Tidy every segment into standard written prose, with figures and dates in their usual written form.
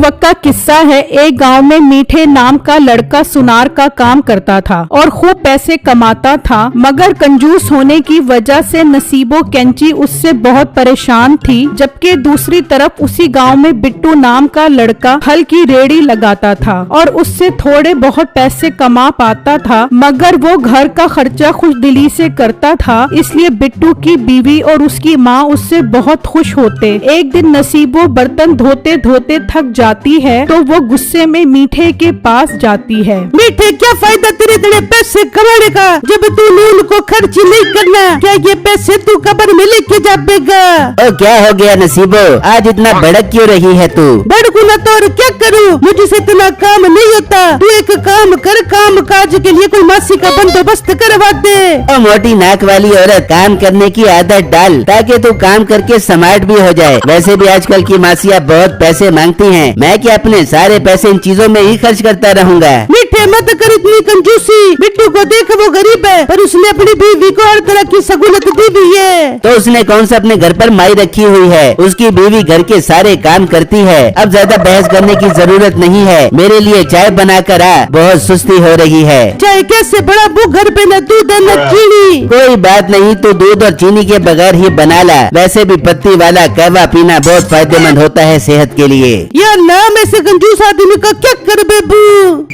वक्त का किस्सा है। एक गांव में मीठे नाम का लड़का सुनार का काम करता था और खूब पैसे कमाता था, मगर कंजूस होने की वजह से नसीबो कैंची उससे बहुत परेशान थी। जबकि दूसरी तरफ उसी गांव में बिट्टू नाम का लड़का फल की रेहड़ी लगाता था और उससे थोड़े बहुत पैसे कमा पाता था, मगर वो घर का खर्चा खुश दिली से करता था। इसलिए बिट्टू की बीवी और उसकी माँ उससे बहुत खुश होते। एक दिन नसीबो बर्तन धोते धोते थक जाती है तो वो गुस्से में मीठे के पास जाती है। मीठे, क्या फायदा तेरे इतने पैसे कमाने का जब तूने उनको खर्च नहीं करना? क्या ये पैसे तू कब्र में लेके जाएगा? ओ क्या हो गया नसीबो, आज इतना भड़क क्यों रही है तू? भड़कू ना तो और क्या करूँ, मुझसे इतना काम नहीं होता। तू एक काम कर, काम काज के लिए कोई मासी का बंदोबस्त करवा दे। ओ मोटी नाक वाली औरत, काम करने की आदत डाल ताकि तू काम करके स्मार्ट भी हो जाए। वैसे भी आजकल की मासियाँ बहुत पैसे मांगती हैं। मैं क्या अपने सारे पैसे इन चीजों में ही खर्च करता रहूंगा? मीठे, मत कर इतनी कंजूसी। बिट्टू को देख, वो गरीब है पर उसने अपनी बीवी को हर तरह की सहूलत दी हुई है। तो उसने कौन सा अपने घर पर माई रखी हुई है? उसकी बीवी घर के सारे काम करती है। अब ज्यादा बहस करने की जरूरत नहीं है। मेरे लिए चाय बना कर आ, बहुत सुस्ती हो रही है। चाय कैसे बड़ा वो घर पे न दूध न चीनी। कोई बात नहीं, तू दूध और चीनी के बगैर ही बना ला। वैसे भी पत्ती वाला कहवा पीना बहुत फायदेमंद होता है सेहत के लिए। यार नाम ऐसे कंजूस आदमी का क्या कर बेबू।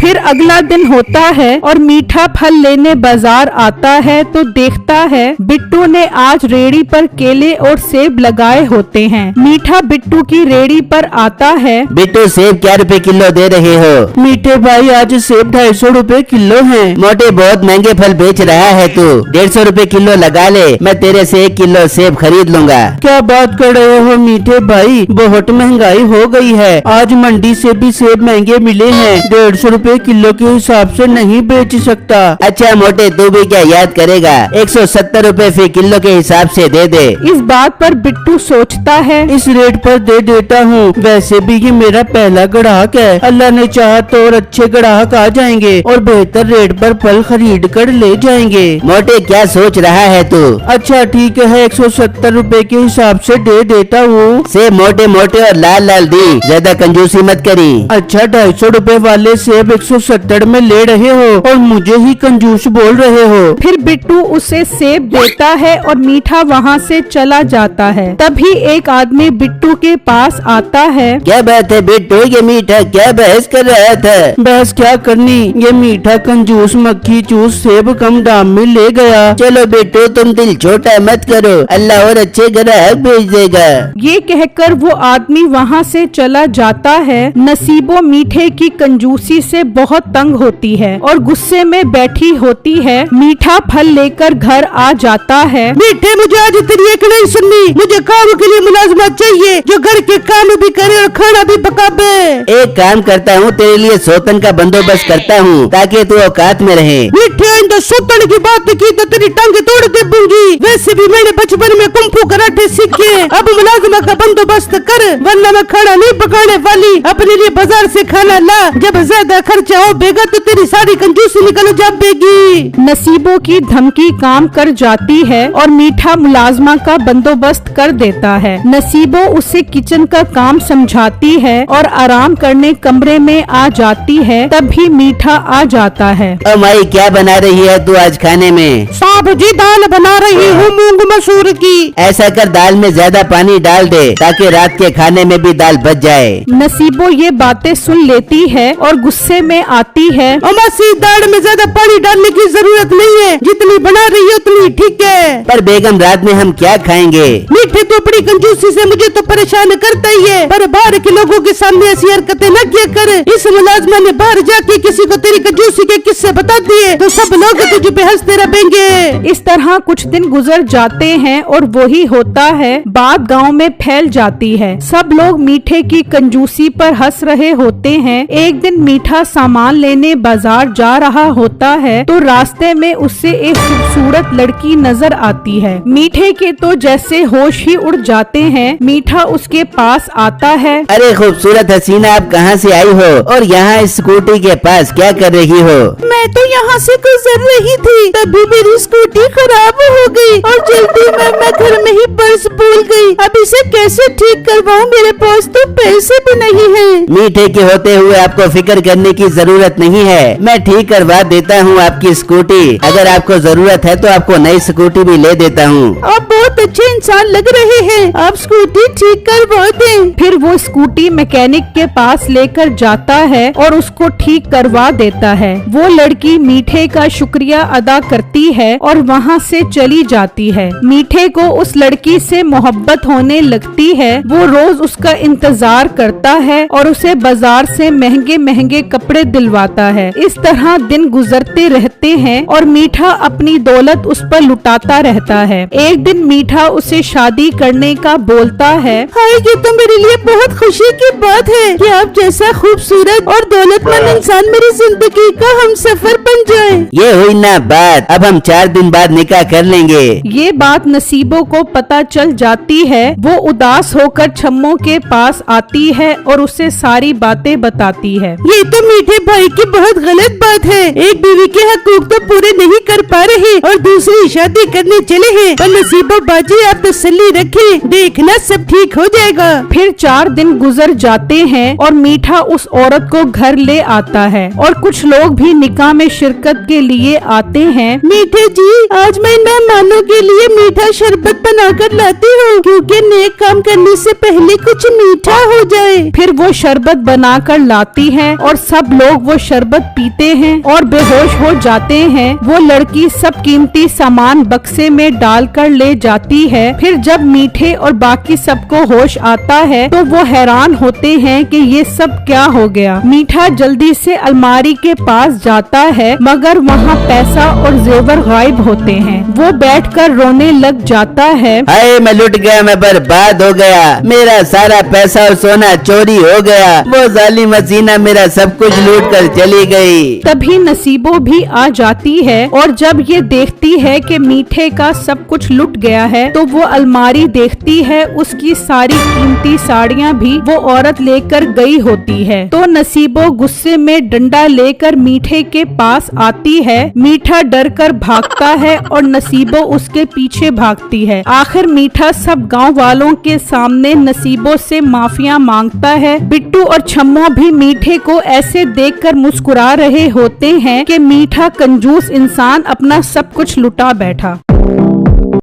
फिर अगला दिन होता है और मीठा फल लेने बाजार आता है तो देखता है बिट्टू ने आज रेहड़ी पर केले और सेब लगाए होते हैं। मीठा बिट्टू की रेहड़ी पर आता है। बिट्टू, सेब क्या रुपए किलो दे रहे हो? मीठे भाई, आज सेब 250 रुपए किलो है। मोटे, बहुत महंगे फल बेच रहा है तू। 150 रुपए किलो लगा ले, मैं तेरे से 1 किलो सेब खरीद लूंगा। क्या बात कर रहे हो मीठे भाई, बहुत महंगाई हो गई है। आज मंडी से भी सेब महंगे मिले हैं। 150 रुपए किलो के हिसाब से नहीं बेच सकता। अच्छा मोटे, तू भी क्या याद करेगा? 170 रुपए फी किलो के हिसाब से दे दे। इस बात पर बिट्टू सोचता है, इस रेट पर दे देता हूँ। वैसे भी ये मेरा पहला ग्राहक है। अल्लाह ने चाहा तो और अच्छे ग्राहक आ जाएंगे और बेहतर रेट पर फल खरीद कर ले जाएंगे। मोटे, क्या सोच रहा है तू? अच्छा ठीक है, 170 रुपए के हिसाब से दे देता हूँ। सेब मोटे मोटे और लाल लाल दी, ज्यादा कंजूसी मत करी। अच्छा, 250 रुपए वाले सेब 170 में ले रहे हो और मुझे ही कंजूस बोल रहे हो। फिर बिट्टू उसे सेब देता है और मीठा वहाँ से चला जाता है। तभी एक आदमी बिट्टू के पास आता है। क्या बात है बिट्टू, ये मीठा क्या बहस कर रहा था? बहस क्या करनी, ये मीठा कंजूस मक्खी चूस सेब कम दाम में ले गया। चलो बिट्टू, तुम दिल छोटा मत करो, अल्लाह और अच्छे ग्राहक भेज देगा। ये कहकर वो आदमी वहाँ से चला जाता है। नसीबो मीठे की कंजूसी से बहुत तंग होती है और गुस्से में बैठी होती है। मीठा फल लेकर घर आ जाता है। मीठे, मुझे आज तेरी एक नहीं सुननी। मुझे काम के लिए मुलाजमत चाहिए जो घर के काम भी करे और खाना भी पकावे। एक काम करता हूँ, तेरे लिए सोतन का बंदोबस्त करता हूँ ताकि तू औकात में रहे। मीठे, इन सोतन की बात की तो तेरी टांग तोड़ दे दूंगी। वैसे भी मैंने बचपन में कुंफू कराटे सीखे। अब मुलाजमा का बंदोबस्त कर, वरना मैं खाना नहीं पकाने वाली। अपने लिए बाजार से खाना ला, जब ज्यादा खर्चा हो बेगा तो तेरी सारी कंजूसी निकल जाएगी। नसीबो की धमकी काम कर जाती है और मीठा मुलाजमा का बंदोबस्त कर देता है। नसीबो उसे किचन का काम समझाती है और आराम करने कमरे में आ जाती है। तभी मीठा आ जाता है। ओ माई, क्या बना रही है तू आज खाने में? सब्जी दाल बना रही हूँ मूंग मसूर की। ऐसा कर, दाल में ज्यादा पानी डाल दे ताकि रात के खाने में भी दाल बच जाए। नसीबो ये बातें सुन लेती है और गुस्से में आती है। अमासी, दाल में ज्यादा पानी डालने की जरूरत नहीं है, जितनी बना रही है उतनी ठीक है। पर बेगम, रात में हम क्या खाएंगे? मीठे, तो अपनी कंजूसी से मुझे तो परेशान करता ही है, पर बाहर के लोगों के सामने ऐसी हरकतें न किया कर। इस मुलाजमा ने बाहर जाके किसी को तेरी कंजूसी के किस्से बता दिए तो सब लोग तुझे पे हंसते रहेंगे। इस तरह कुछ दिन गुजर जाते हैं और वही होता है, बात गांव में फैल जाती है। सब लोग मीठे की कंजूसी पर हंस रहे होते हैं। एक दिन मीठा सामान लेने बाजार जा रहा होता है तो रास्ते में उससे एक खूबसूरत लड़की नजर आती है। मीठे के तो जैसे होश ही उड़ जाते हैं। मीठा उसके पास आता है। अरे खूबसूरत हसीना, आप कहाँ से आई हो और यहाँ स्कूटी के पास क्या कर रही हो? मैं तो यहाँ से गुजर रही थी, तभी मेरी स्कूटी खराब हो गई और जल्दी में मैं घर में ही पर्स भूल गई। अब इसे कैसे ठीक करवाऊँ? मेरे पास तो पैसे भी नहीं है। मीठे के होते हुए आपको फिक्र करने की जरूरत नहीं है, मैं ठीक करवा देता हूँ आपकी स्कूटी। अगर आपको जरूरत है तो आपको नई स्कूटी भी ले देता हूँ। आप बहुत अच्छे इंसान लग रहे हैं, आप स्कूटी ठीक करवा दें। फिर वो स्कूटी मैकेनिक के पास लेकर जाता है और उसको ठीक करवा देता है। वो लड़की मीठे का शुक्रिया अदा करती है और वहाँ से चली जाती है। मीठे को उस लड़की से मोहब्बत होने लगती है। वो रोज उसका इंतजार करता है और उसे बाजार से महंगे महंगे कपड़े दिलवाता है। इस तरह दिन गुजरते रहते हैं और मीठा अपनी दौलत उस पर लुटाता रहता है। एक दिन मीठा उसे शादी करने का बोलता है। हाय, ये तो मेरे लिए बहुत खुशी की बात है कि आप जैसा खूबसूरत और दौलतमंद इंसान मेरी जिंदगी का हमसफर बन जाए। ये हुई ना बात, अब हम 4 दिन बाद निकाह कर लेंगे। ये बात नसीबों को पता चल जाती है। वो उदास होकर छम्मो के पास आती है और उसे सारी बातें बताती है। ये तो मीठे भाई की बहुत गलत बात है। एक बीवी के हकूक तो पूरे नहीं कर पा रहे और दूसरी शादी करने चले हैं। पर नसीबो बाजी, आप तसल्ली रखें, देखना सब ठीक हो जाएगा। फिर 4 दिन गुजर जाते हैं और मीठा उस औरत को घर ले आता है और कुछ लोग भी निकाह में शिरकत के लिए आते हैं। मीठे जी, आज मैं मेहमानों के लिए मीठा शरबत बनाकर लाती हूँ, क्योंकि नेक काम करने से पहले कुछ मीठा हो जाए। फिर वो शरबत बनाकर लाती है और सब लोग वो शरबत पीते हैं और बेहोश हो जाते हैं। वो लड़की सब कीमती सामान बक्से में डालकर ले जाती है। फिर जब मीठे और बाकी सबको होश आता है तो वो हैरान होते हैं कि ये सब क्या हो गया। मीठा जल्दी से अलमारी के पास जाता है मगर वहाँ पैसा और जेवर गायब होते हैं। वो बैठकर रोने लग जाता है। हाय, मैं लुट गया, मैं बर्बाद हो गया, मेरा सारा पैसा और सोना चोरी हो गया। वो जालिम हसीना मेरा सब कुछ लूट कर चली गई। तभी नसीबो भी आ जाती है और जब ये देखती है कि मीठे का सब कुछ लुट गया है तो वो अलमारी देखती है। उसकी सारी कीमती साड़ियाँ भी वो औरत लेकर गई होती है। तो नसीबो गुस्से में डंडा लेकर मीठे के पास आती है। मीठा डर कर भागता है और नसीबो उसके पीछे भागती है। आखिर मीठा सब गांव वालों के सामने नसीबो से माफिया मांगता है। बिट्टू और छम्मो भी मीठे को ऐसे देखकर मुस्कुरा रहे होते हैं कि मीठा कंजूस इंसान अपना सब कुछ लुटा बैठा।